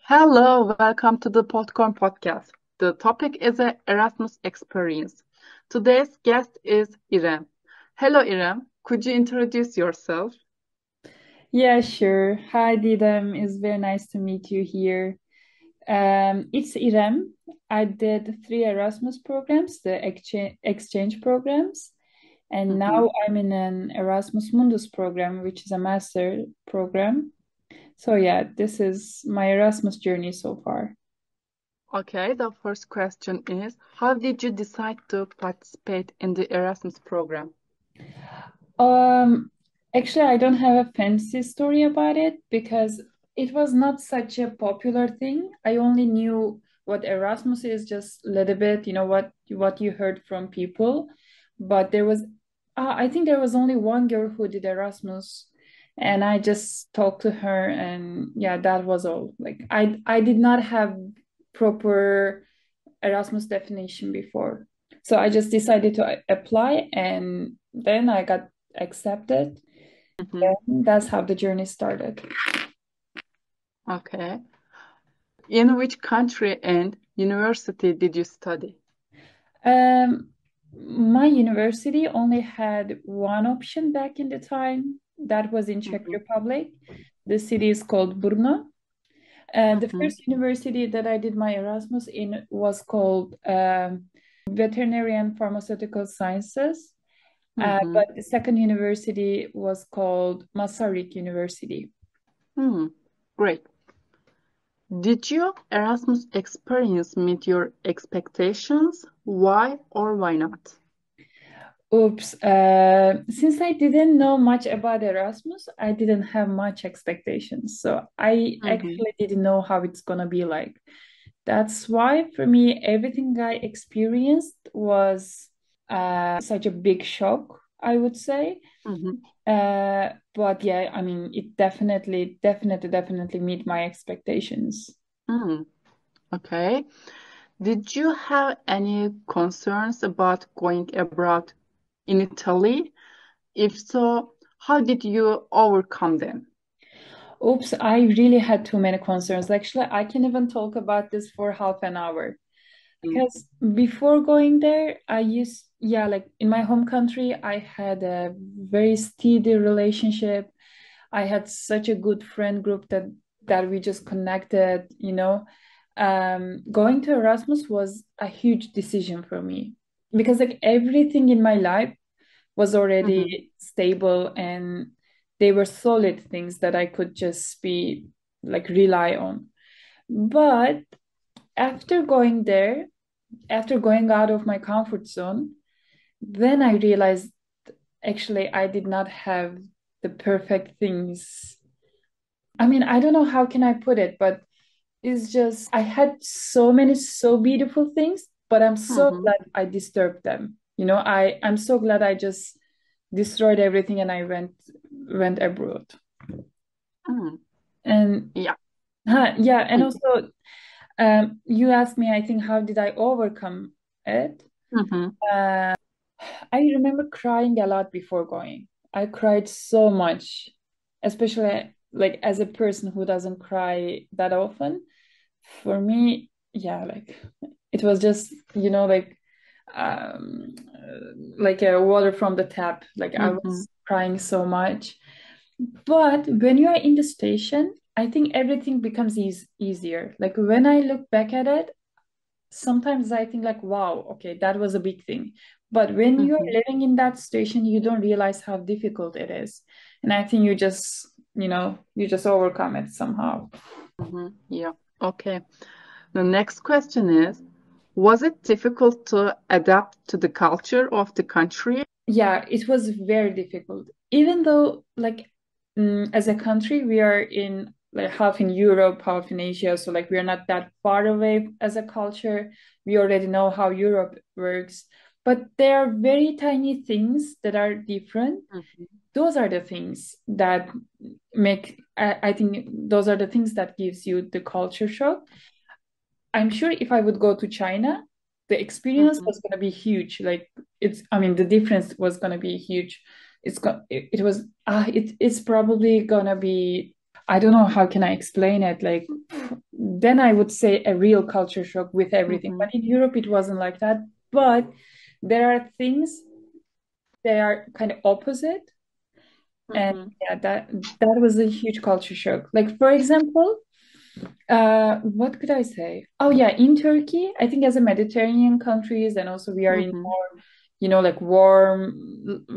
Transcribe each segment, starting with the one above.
Hello, welcome to the PODCORN podcast. The topic is a Erasmus experience. Today's guest is Irem. Hello, Irem. Could you introduce yourself? Yeah, sure. Hi, Didem. It's very nice to meet you here. It's Irem. I did three Erasmus programs, the exchange programs, and Mhm. now I'm in an Erasmus Mundus program, which is a master program. So yeah, this is my Erasmus journey so far. Okay, the first question is, how did you decide to participate in the Erasmus program? Um, Actually, I don't have a fancy story about it because it was not such a popular thing. I only knew what Erasmus is just a little bit, what you heard from people. But I think there was only one girl who did Erasmus, and I just talked to her, and yeah, that was all. Like I did not have proper Erasmus definition before. So I just decided to apply and then I got accepted. Mhm. And that's how the journey started. Okay. In which country and university did you study? Um, my university only had one option back in the time. That was in Czech Mhm. Republic. The city is called Brno. The Mhm. first university that I did my Erasmus in was called Veterinary and Pharmaceutical Sciences. Mhm. But the second university was called Masaryk University. Hmm. Great. Did your Erasmus experience meet your expectations? Why or why not? Oops. Since I didn't know much about Erasmus, I didn't have much expectations. So I Mhm. actually didn't know how it's gonna be like. That's why for me, everything I experienced was such a big shock, I would say. Mhm. But yeah, I mean, it definitely meet my expectations. Mm. Okay. Did you have any concerns about going abroad in Italy? If so, how did you overcome them? Oops, I really had too many concerns. Actually, I can even talk about this for half an hour. Mm. Because before going there, like in my home country, I had a very steady relationship. I had such a good friend group that we just connected. Going to Erasmus was a huge decision for me because like everything in my life was Mhm. already stable and they were solid things that I could just be like rely on. But after going there, after going out of my comfort zone, then I realized actually I did not have the perfect things. I mean, I don't know how can I put it, but it's just I had so many so beautiful things, but I'm so Mhm. glad I disturbed them. I'm so glad I just destroyed everything and I went abroad. Mm. And Yeah. yeah, and Mhm. also you asked me, I think, how did I overcome it? Mhm. Uh, I remember crying a lot before going. I cried so much, especially like as a person who doesn't cry that often. For me, yeah, like it was just, um, like a water from the tap. Like I Mhm. was crying so much. But when you are in the station, I think everything becomes easier. Like when I look back at it, sometimes I think like, wow, okay, that was a big thing. But when you're Mhm. living in that station, you don't realize how difficult it is. And I think you just overcome it somehow. Mhm. Yeah. Okay. The next question is, was it difficult to adapt to the culture of the country? Yeah, it was very difficult. Even though, like, as a country, we are in like half in Europe, half in Asia, so like we are not that far away as a culture. We already know how Europe works, but there are very tiny things that are different. Mhm. Those are the things that I think those are the things that gives you the culture shock. I'm sure if I would go to China, the experience Mhm. was going to be huge. Like I mean, the difference was going to be huge. It was, it's probably going to be, I don't know, how can I explain it? Like then I would say a real culture shock with everything. Mm-hmm. But in Europe, it wasn't like that. But there are things that are kind of opposite. And Mm-hmm. yeah, that was a huge culture shock. Like, for example, what could I say? Oh yeah, in Turkey, I think as a Mediterranean countries, and also we are in Mm-hmm. more, like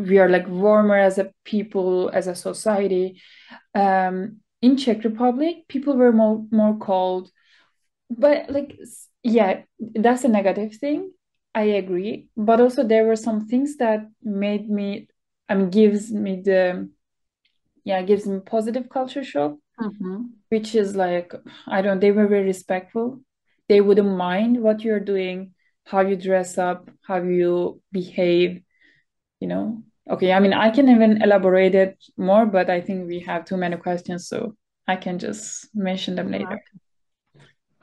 we are like warmer as a people, as a society. In Czech Republic, people were more cold, but like, yeah, that's a negative thing. I agree, but also there were some things that made me, I mean, gives me positive culture shock, Mm-hmm. which is like, I don't, they were very respectful. They wouldn't mind what you're doing, how you dress up, how you behave, you know. Okay, I mean, I can even elaborate it more, but I think we have too many questions, so I can just mention them later.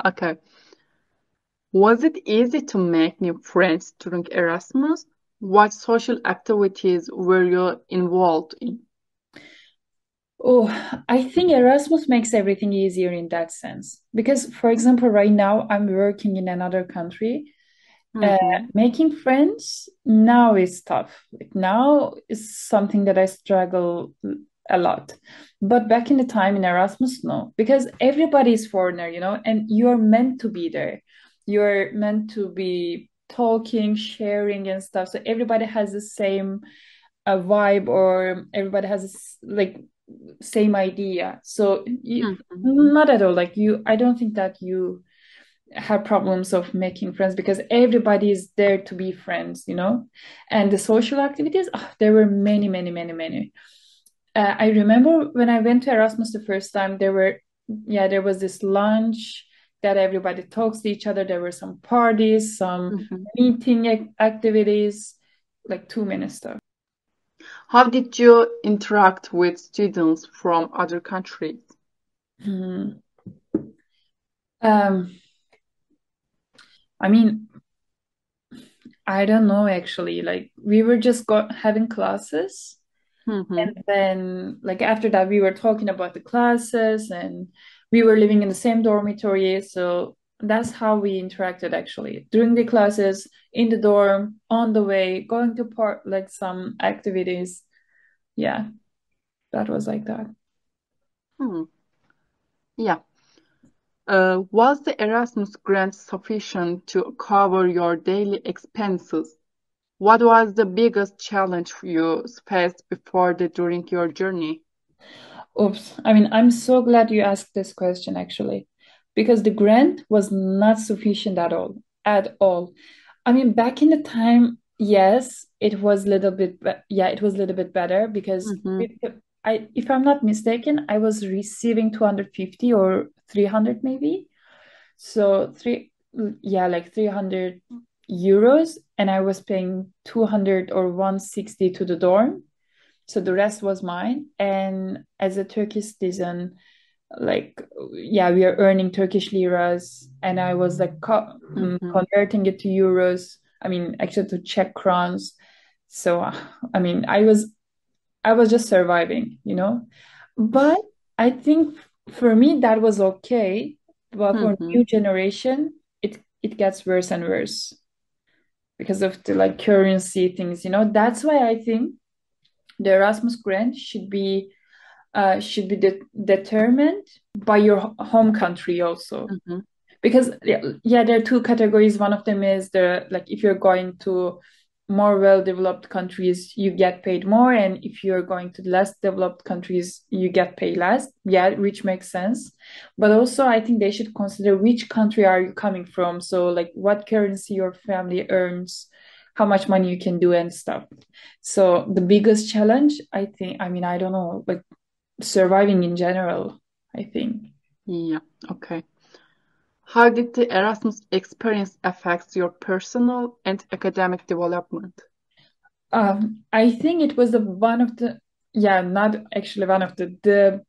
Okay. Was it easy to make new friends during Erasmus? What social activities were you involved in? Oh, I think Erasmus makes everything easier in that sense. Because, for example, right now I'm working in another country. Mm-hmm. Making friends now is tough. Like, now is something that I struggle a lot. But back in the time in Erasmus, no, because everybody is foreigner, and you're meant to be there. You're meant to be talking, sharing, and stuff. So everybody has the same vibe, or everybody has like same idea. So Mm-hmm. not at all. Like, I don't think that you have problems of making friends, because everybody is there to be friends, and the social activities, there were many, many, many, many. I remember when I went to Erasmus the first time, there was this lunch that everybody talks to each other. There were some parties, some Mm-hmm. meeting activities, like too many stuff. How did you interact with students from other countries? Hmm. um I mean, I don't know, actually. Like, we were just having classes. Mm-hmm. And then, like, after that, we were talking about the classes, and we were living in the same dormitory. So that's how we interacted, actually. During the classes, in the dorm, on the way, going to like some activities. Yeah, that was like that. Hmm. Yeah. Was the Erasmus grant sufficient to cover your daily expenses? What was the biggest challenge you faced before the during your journey? Oops. I mean, I'm so glad you asked this question, actually, because the grant was not sufficient at all. At all. I mean, back in the time, yes, it was a little bit, yeah, it was a little bit better, because Mm-hmm. if I'm not mistaken, I was receiving 250 or 300 maybe. So like 300 euros, and I was paying 200 or 160 to the dorm. So the rest was mine. And as a Turkish citizen, like, yeah, we are earning Turkish liras, and I was like Mm-hmm. converting it to euros. I mean, actually to Czech crowns. So I mean, I was just surviving, But I think for me that was okay. But for Mm-hmm. new generation, it gets worse and worse because of the like currency things, That's why I think the Erasmus grant determined by your home country also. Mm-hmm. Because yeah, there are two categories. One of them is like, if you're going to more well-developed countries, you get paid more, and if you're going to less developed countries, you get paid less. Yeah, which makes sense. But also, I think they should consider which country are you coming from. So like, what currency your family earns, how much money you can do, and stuff. So the biggest challenge, I think, I mean, I don't know, like surviving in general, I think. Yeah. Okay. How did the Erasmus experience affect your personal and academic development? I think it was one of the, yeah, not actually one of the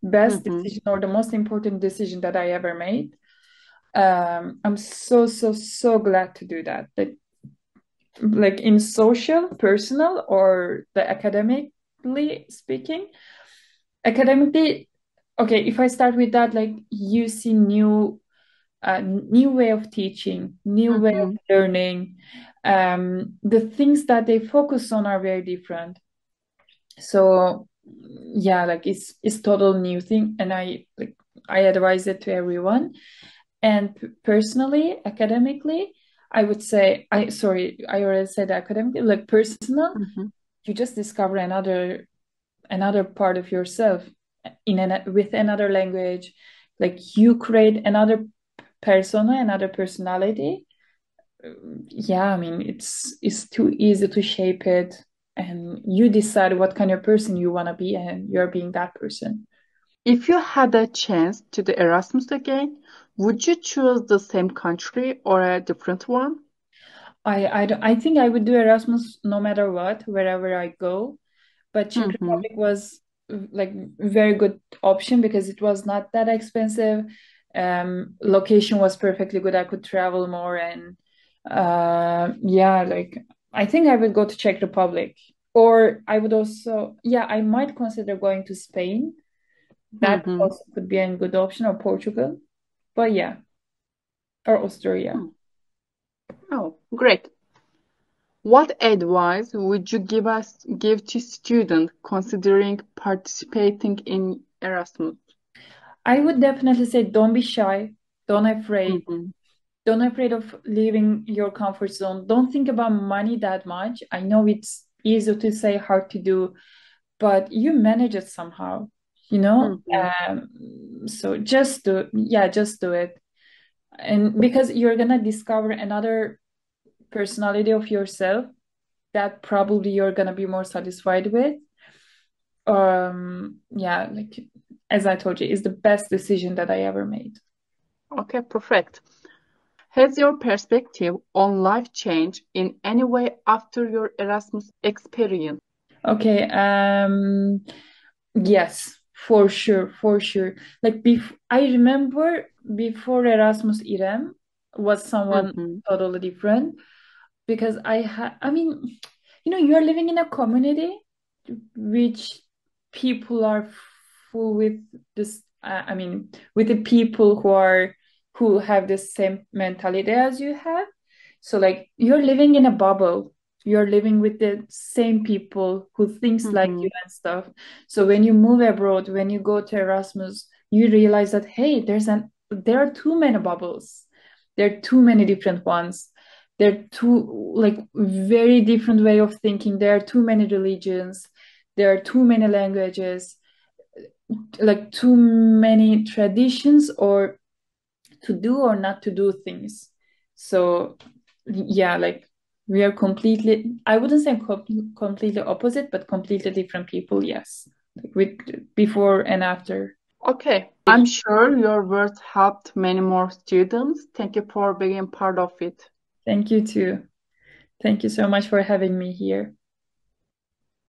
best Mm-hmm. decision, or the most important decision that I ever made. I'm so, so, so glad to do that. Like in social, personal, or the academically speaking. Academically, okay, if I start with that, like, you see new a new way of teaching, new way of learning. The things that they focus on are very different. So yeah, like it's total new thing, and I advise it to everyone. And personally, academically, I would say I already said academically, like personal, you just discover another part of yourself with another language. Like you create another persona, another personality. Yeah, I mean it's too easy to shape it, and you decide what kind of person you want to be, and you're being that person. If you had a chance to do Erasmus again, would you choose the same country or a different one? I think I would do Erasmus no matter what, wherever I go. But Czech Republic was like very good option because it was not that expensive. Location was perfectly good. I could travel more, and yeah, like I think I would go to Czech Republic. Or I would also, yeah, I might consider going to Spain. That also could be a good option, or Portugal. But yeah, or Austria. Oh, great. What advice would you give to students considering participating in Erasmus? I would definitely say don't be shy, don't afraid. Don't afraid of leaving your comfort zone. Don't think about money that much. I know it's easy to say, hard to do, but you manage it somehow, you know? So just do it. And because you're gonna discover another personality of yourself that probably you're gonna be more satisfied with. Yeah, like as I told you, it's the best decision that I ever made. Okay, perfect. Has your perspective on life changed in any way after your Erasmus experience? Okay, yes, for sure, for sure. Like I remember before Erasmus, Irem was someone totally different because I mean, you're living in a community which people are full with this. I mean, with the people who have the same mentality as you have. So like you're living in a bubble. You're living with the same people who thinks like you and stuff. So when you move abroad, when you go to Erasmus, you realize that hey, there are too many bubbles. There are too many different ones. There are too like very different way of thinking. There are too many religions. There are too many languages, like too many traditions, or to do or not to do things. So yeah, like we are completely, I wouldn't say completely opposite, but completely different people. Yes, like with before and after. Okay, I'm sure your words helped many more students. Thank you for being part of it. Thank you too. Thank you so much for having me here.